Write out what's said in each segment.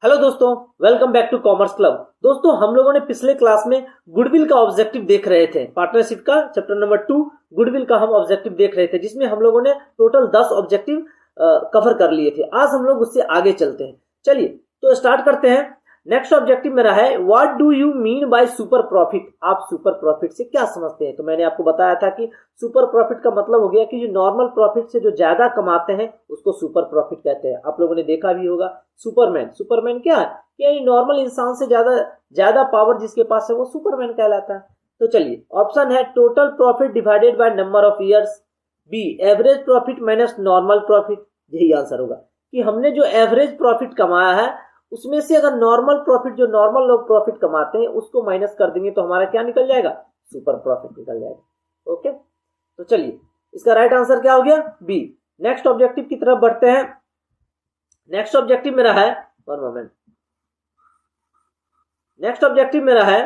Hello दोस्तों, welcome back to commerce club. दोस्तों, हम लोगों ने पिछले क्लास में गुडविल का ऑब्जेक्टिव देख रहे थे। पार्टनरशिप का चैप्टर नंबर 2 गुडविल का हम ऑब्जेक्टिव देख रहे थे, जिसमें हम लोगों ने टोटल 10 ऑब्जेक्टिव कवर कर लिए थे। आज हम लोग उससे आगे चलते हैं। चलिए तो स्टार्ट करते हैं। नेक्स्ट ऑब्जेक्टिव मेरा है, what do you mean by super profit. आप सुपर प्रॉफिट से क्या समझते हैं? तो मैंने आपको बताया था कि सुपर प्रॉफिट का मतलब हो गया कि जो नॉर्मल प्रॉफिट से जो ज्यादा कमाते हैं उसको सुपर प्रॉफिट कहते हैं। आप लोगों ने देखा भी होगा सुपरमैन। सुपरमैन क्या है? यानी नॉर्मल इंसान से ज्यादा ज्यादा पावर जिसके पास है वो सुपरमैन कहलाता है। तो चलिए, ऑप्शन है total profit divided by number of years, B average profit minus normal profit. यही आंसर होगा कि हमने जो एवरेज प्रॉफिट कमाया है उसमें से अगर नॉर्मल प्रॉफिट, जो नॉर्मल लोग प्रॉफिट कमाते हैं, उसको माइनस कर देंगे तो हमारा क्या निकल जाएगा? सुपर प्रॉफिट निकल जाएगा। ओके, तो चलिए इसका राइट आंसर क्या हो गया? बी। नेक्स्ट ऑब्जेक्टिव की तरफ बढ़ते हैं। नेक्स्ट ऑब्जेक्टिव मेरा है, वन मोमेंट, नेक्स्ट ऑब्जेक्टिव मेरा है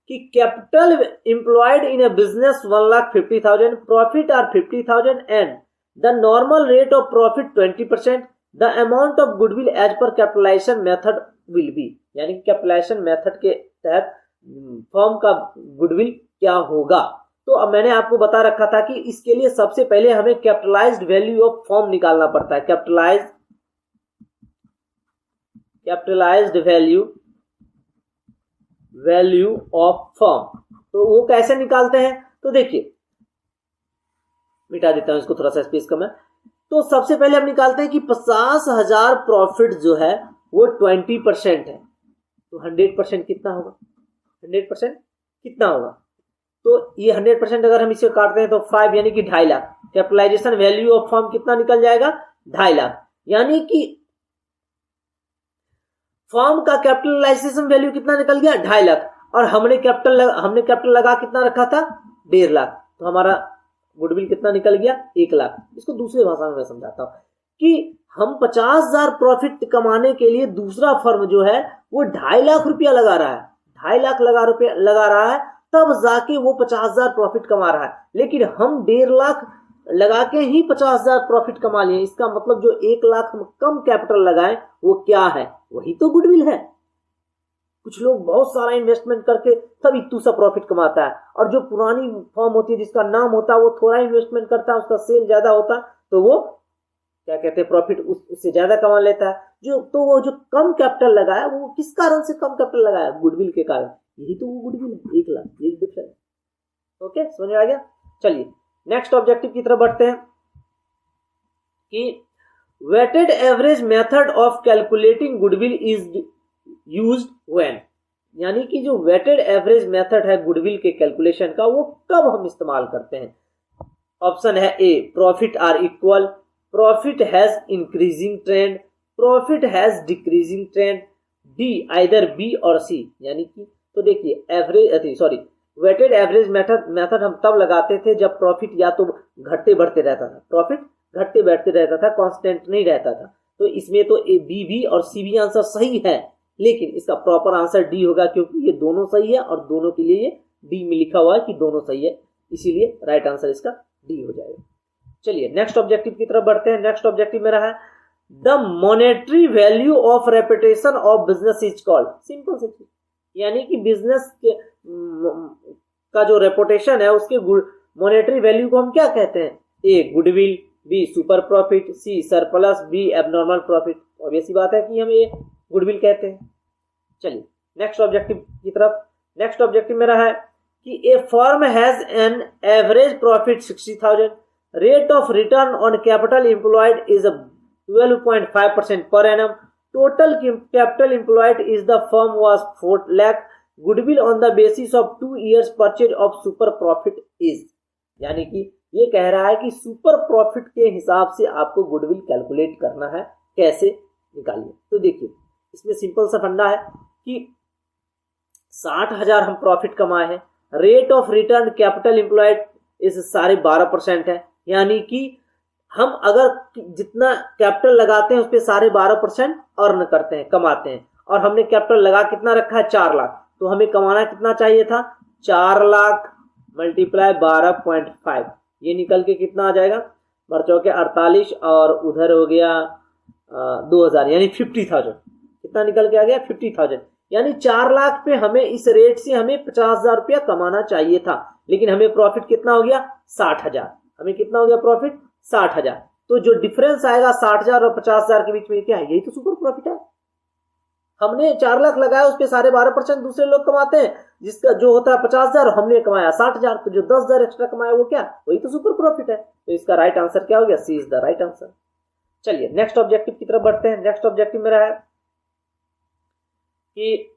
कि capital employed in a business 1,50,000, profit are 50,000 and the normal rate of profit 20%, the amount of goodwill as per capitalisation method will be. यानी कि कैपिटलाइजेशन मेथड के तहत firm का गुडविल क्या होगा। तो अब मैंने आपको बता रखा था कि इसके लिए सबसे पहले हमें कैपिटलाइज्ड वैल्यू ऑफ फर्म निकालना पड़ता है। Capitalised value of firm. तो वो कैसे निकालते हैं? तो देखिए, मिटा देता हूं इसको, थोड़ा सा स्पेस कम है। तो सबसे पहले हम निकालते हैं कि 50,000 प्रॉफिट जो है वो 20% है, तो 100% कितना होगा? 100% कितना होगा? तो ये 100% अगर हम इसे काटते हैं तो 5 यानी कि 2.5 lakh. Capitalisation value of firm कितना निकल जाएगा? 2.5 लाख। यानी कि फर्म का कैपिटलाइजेशन वैल्यू कितना निकल गया? 2.5 लाख। और हमने कैपिटल लगा कितना रखा था? 1.5 लाख। तो हमारा गुडविल कितना निकल गया? 1 लाख। इसको दूसरी भाषा में मैं समझाता हूं कि हम 50,000 प्रॉफिट कमाने के लिए दूसरा फर्म जो है वो 2.5 लाख रुपया लगा रहा है। 2.5 लाख लगा रहा है, तब जाके वो 50,000 प्रॉफिट कमा रहा है। लेकिन हम 1.5 लाख लगा के ही 50,000 प्रॉफिट कमा लिए। इसका मतलब जो 1 लाख हम कम कैपिटल लगाए वो क्या है? वही तो गुडविल है। कुछ लोग बहुत सारा इन्वेस्टमेंट करके तब इतू सा प्रॉफिट कमाता है, और जो पुरानी फर्म होती है जिसका नाम होता है वो थोड़ा इन्वेस्टमेंट करता है, उसका सेल ज्यादा होता है, तो वो क्या कहते हैं, प्रॉफिट उससे ज्यादा कमा लेता है। वो जो कम कैपिटल लगाया वो किस कारण से कम कैपिटल लगाया? गुडविल के कारण। यही तो वो गुडविल है, 1 लाख, ये डिफरेंस। ओके, समझ में आ गया? चलिए नेक्स्ट ऑब्जेक्टिव की तरफ बढ़ते हैं कि weighted average method of calculating goodwill is used when. यानी कि जो वेटेड एवरेज मेथड है गुडविल के कैलकुलेशन का, वो कब हम इस्तेमाल करते हैं? ऑप्शन है A, profit are equal, profit has increasing trend, profit has decreasing trend, D either B or C. यानी कि तो देखिए, वेटेड एवरेज मेथड हम तब लगाते थे जब प्रॉफिट या तो घटते बढ़ते रहता था, प्रॉफिट घटते बढ़ते रहता था, कांस्टेंट नहीं रहता था। तो इसमें तो ए, बी भी और सी भी आंसर सही है, लेकिन इसका प्रॉपर आंसर डी होगा, क्योंकि ये दोनों सही है और दोनों के लिए ये डी में लिखा हुआ है कि दोनों सही है, इसीलिए राइट आंसर इसका डी हो जाएगा। चलिए नेक्स्ट ऑब्जेक्टिव की तरफ बढ़ते हैं। नेक्स्ट ऑब्जेक्टिव मेरा है, the monetary value of reputation of business is called. Simple सी चीज, यानी कि बिजनेस का जो रेपुटेशन है उसके मॉनेटरी वैल्यू को हम क्या कहते हैं? A, goodwill, B, super profit, C, surplus, B, abnormal profit. Obvious सी बात है कि हम ये गुडविल कहते हैं। चलिए नेक्स्ट ऑब्जेक्टिव की तरफ। नेक्स्ट ऑब्जेक्टिव मेरा है कि A firm has an average profit 60,000, rate of return on capital employed is 12.5% per annum, total capital employed is the firm was 4 lakh, goodwill on the basis of 2 years purchase of super profit is। यानी कि ये कह रहा है कि super profit के हिसाब से आपको गुडविल कैलकुलेट करना है। कैसे निकालिए? तो देखिए, इसमें सिंपल सा फंडा है कि 60,000 हम प्रॉफिट कमाए हैं, rate of return capital employed इस 12.5% है। यानी कि हम अगर जितना कैपिटल लगाते हैं उस पर 12.5% अर्न करते हैं, कमाते हैं, और हमने कैपिटल लगा कितना रखा है? 4 लाख। तो हमें कमाना कितना चाहिए था? 4 लाख मल्टीप्लाई 12.5, ये निकल के कितना आ जाएगा? बरचौ के 48 और उधर हो गया 2000, यानी 50,000। कितना निकल के आ गया 50,000, यानी 4 लाख पे हमें इस रेट से हमें 50,000 रुपया कमाना चाहिए था, लेकिन हमें प्रॉफिट कितना हो गया 60,000। हमें कितना हो गया प्रॉफिट 60,000। तो जो डिफरेंस आएगा 60,000 और 50,000 के बीच में क्या है, यही तो सुपर प्रॉफिट है। हमने 4 लाख लगाया, उस पे सारे 12% दूसरे लोग कमाते हैं, जिसका जो होता है 50,000, हमने कमाया 60,000, तो जो 10,000 एक्स्ट्रा कमाया वो क्या, वही तो सुपर प्रॉफिट है। तो इसका राइट आंसर क्या हो गया, सी इज द राइट आंसर। चलिए नेक्स्ट ऑब्जेक्टिव की तरफ बढ़ते हैं। नेक्स्ट ऑब्जेक्टिव मेरा है कि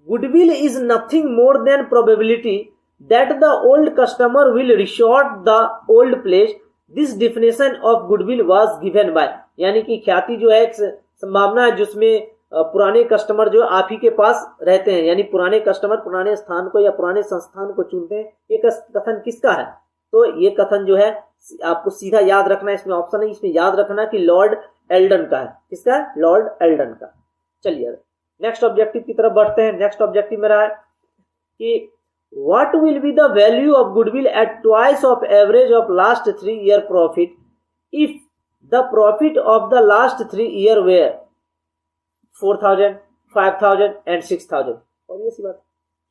goodwill is nothing more than probability that the old customer will resort the old place. This definition of goodwill was given by, यानी कि ख्याति जो है एक संभावना है जिसमें पुराने कस्टमर जो आप ही के पास रहते हैं, यानी पुराने कस्टमर पुराने स्थान को या पुराने संस्थान को चुनते हैं। ये कथन किसका है, तो ये कथन जो है आपको सीधा याद रखना है, इसमें ऑप्शन है, इसमें याद रखना कि लॉर्ड एल्डन का है। किसका है, लॉर्ड एल्डन का। चलिए नेक्स्ट ऑब्जेक्टिव की तरफ बढ़ते हैं। नेक्स्ट ऑब्जेक्टिव मेरा है कि what will be the value of goodwill at twice of average of last 3 year profit if the profit of the last 3 year were 4,000, 5,000 and 6,000। और ये सी बात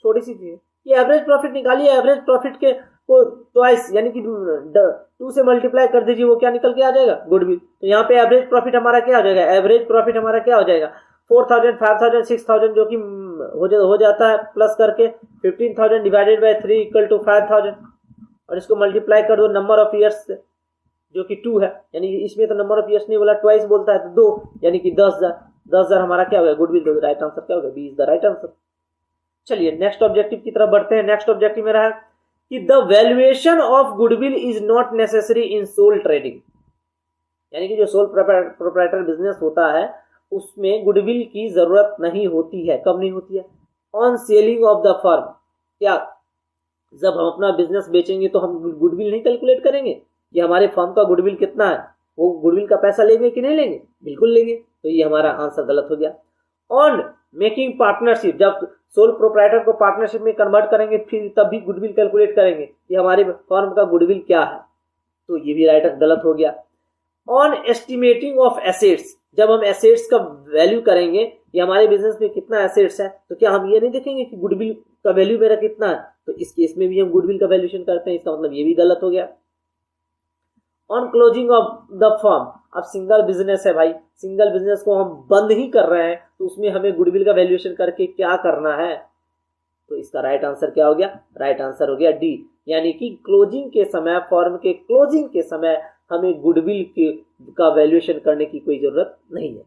छोटी सी चीज है, ये एवरेज प्रॉफिट निकालिए, एवरेज प्रॉफिट के को ट्वाइस यानी कि 2 से मल्टीप्लाई कर दीजिए, वो क्या निकल के आ जाएगा, गुडविल। तो यहाँ पे एवरेज प्रॉफिट हमारा क्या हो जाएगा, एवरेज प्रॉफिट हमारा क्या हो जाएगा 4,000, 5,000, 6,000, जो कि हो जाता है प्लस करके 15,000 डिवाइडेड बाय 3 इक्वल टू 5,000, और इसको मल्टीप्लाई कर दो नंबर ऑफ ईयर्स से जो कि 2 है, यानी इसमें तो नंबर ऑफ ईयर्स नहीं बोला, ट्वाइस बोलता है तो 2, यानी कि 10,000 हमारा क्या हो गया गुडविल। तो राइट आंसर क्या हो गया, B is the right answer. चलिए नेक्स्ट ऑब्जेक्टिव की तरफ बढ़ते हैं। नेक्स्ट ऑब्जेक्टिव मेरा है कि the valuation of goodwill is not necessary in sole trading, यानी कि जो सोल प्रोप्राइटर बिजनेस होता है उसमें गुडविल की जरूरत नहीं होती है। कब नहीं होती है, on selling of the firm. क्या जब हम अपना बिजनेस बेचेंगे तो हम गुडविल नहीं कैलकुलेट करेंगे कि हमारे फर्म का गुडविल कितना है, वो गुडविल का पैसा लेंगे कि नहीं लेंगे, बिल्कुल लेंगे। तो ये हमारा आंसर गलत हो गया। ऑन मेकिंग पार्टनरशिप, जब सोल प्रोप्राइटर को पार्टनरशिप में कन्वर्ट करेंगे फिर तब भी गुडविल कैलकुलेट करेंगे कि हमारे फर्म का गुडविल क्या है, तो ये भी राइट गलत हो गया। ऑन एस्टिमेटिंग ऑफ एसेट्स, जब हम एसेट्स का वैल्यू करेंगे कि हमारे बिजनेस में कितना एसेट्स है, तो क्या हम ये नहीं देखेंगे कि गुडविल का वैल्यू मेरा कितना है, तो इस केस में भी हम गुडविल का वैल्यूएशन करते हैं, इसका मतलब ये भी गलत हो गया। On closing of the firm, अब सिंगल बिजनेस है भाई, सिंगल बिजनेस को हम बंद ही कर रहे हैं तो उसमें हमें गुडविल का वैल्यूएशन करके क्या करना है, तो इसका राइट आंसर क्या हो गया, राइट आंसर हो गया डी, यानी कि क्लोजिंग के समय, फर्म के क्लोजिंग के समय हमें गुडविल का वैल्यूएशन करने की कोई जरूरत नहीं है।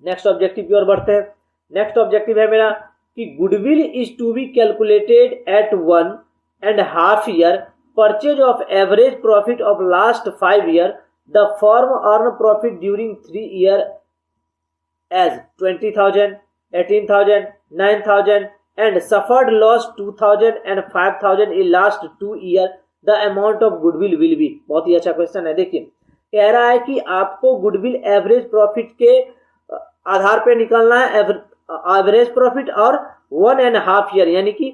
नेक्स्ट ऑब्जेक्टिव की ओर बढ़ते हैं। नेक्स्ट ऑब्जेक्टिव है मेरा कि goodwill is to be calculated at 1.5 year purchase of average profit of last 5 year. The firm earned profit during 3 year as 20,000, 18,000, 9,000 and suffered loss 2,000 and 5,000 in last 2 year. The amount of goodwill will be। बहुत ही अच्छा question है। देखिए कह रहा है कि आपको goodwill average profit के आधार पे निकालना है, एवरेज प्रॉफिट और 1.5 ईयर यानी कि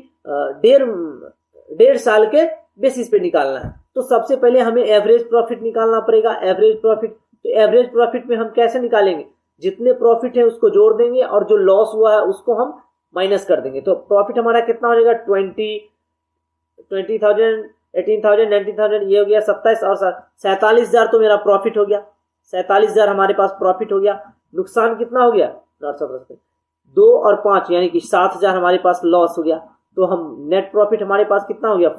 1.5 साल के बेसिस पे निकालना है। तो सबसे पहले हमें एवरेज प्रॉफिट निकालना पड़ेगा। एवरेज प्रॉफिट, तो एवरेज प्रॉफिट में हम कैसे निकालेंगे, जितने प्रॉफिट है उसको जोड़ देंगे और जो लॉस हुआ है उसको हम माइनस कर देंगे। तो प्रॉफिट हमारा कितना हो जाएगा 20,000, 18,000, 19,000, ये हो गया 27 और 47,000 तो मेरा प्रॉफिट हो गया। 47,000 हमारे पास प्रॉफिट हो गया। नुकसान कितना हो गया 2 और 5 यानी कि 7,000 हमारे पास लॉस हो गया। तो हम नेट प्रॉफिट हमारे पास कितना हो गया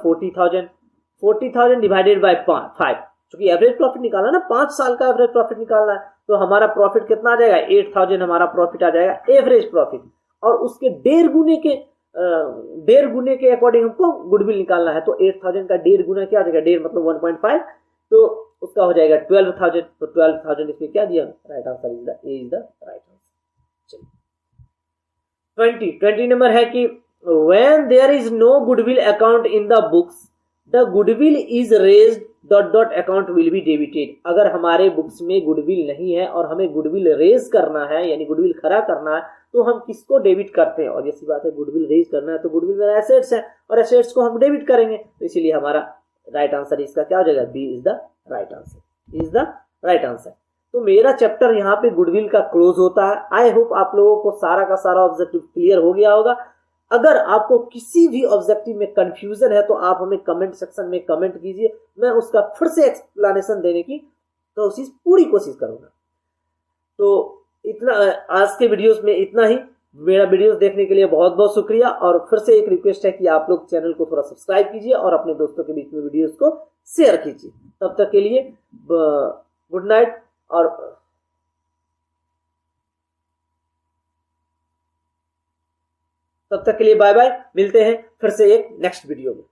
40,000 डिवाइडेड बाय 5, क्योंकि एवरेज प्रॉफिट निकालना ना, 5 साल का एवरेज प्रॉफिट निकालना है, तो हमारा प्रॉफिट कितना आ जाएगा 8,000 हमारा प्रॉफिट आ जाएगा एवरेज प्रॉफिट। और उसके 1.5 गुने के अकॉर्डिंग हमको गुडविल निकालना है। तो 8,000 का 1.5 गुना क्या आ जाएगा, 1.5 मतलब 1.5, तो उसका हो जाएगा 12,000। तो 12,000 इसमें क्या दिया, right answer is the right answer. 20 number है कि when there is no goodwill account in the books, the goodwill is raised ... account will be debited। अगर हमारे बुक्स में गुडविल नहीं है और हमें गुडविल रेज करना है यानी गुडविल खड़ा करना है, तो हम किसको डेबिट करते हैं, और जैसी बात है गुडविल रेज करना है तो गुडविल मेरा एसेट्स है और एसेट्स को हम डेबिट करेंगे। तो इसीलिए हमारा राइट आंसर इसका क्या हो जाएगा, B is the right answer, is the right answer. तो मेरा चैप्टर यहाँ पे गुडविल का क्लोज होता है। आई होप आप लोगों को सारा का सारा ऑब्जेक्टिव क्लियर हो गया होगा। अगर आपको किसी भी ऑब्जेक्टिव में कंफ्यूजन है तो आप हमें कमेंट सेक्शन में कमेंट कीजिए, मैं उसका फिर से एक्सप्लेनेशन देने की पूरी कोशिश करूंगा। तो इतना आज के वीडियोस में इतना ही। मेरा वीडियोस देखने के लिए बहुत बहुत शुक्रिया, और फिर से एक रिक्वेस्ट है कि आप लोग चैनल को थोड़ा सब्सक्राइब कीजिए और अपने दोस्तों के बीच में वीडियोस को शेयर कीजिए। तब तक के लिए गुड नाइट, और तब तक के लिए बाय बाय। मिलते हैं फिर से एक नेक्स्ट वीडियो में।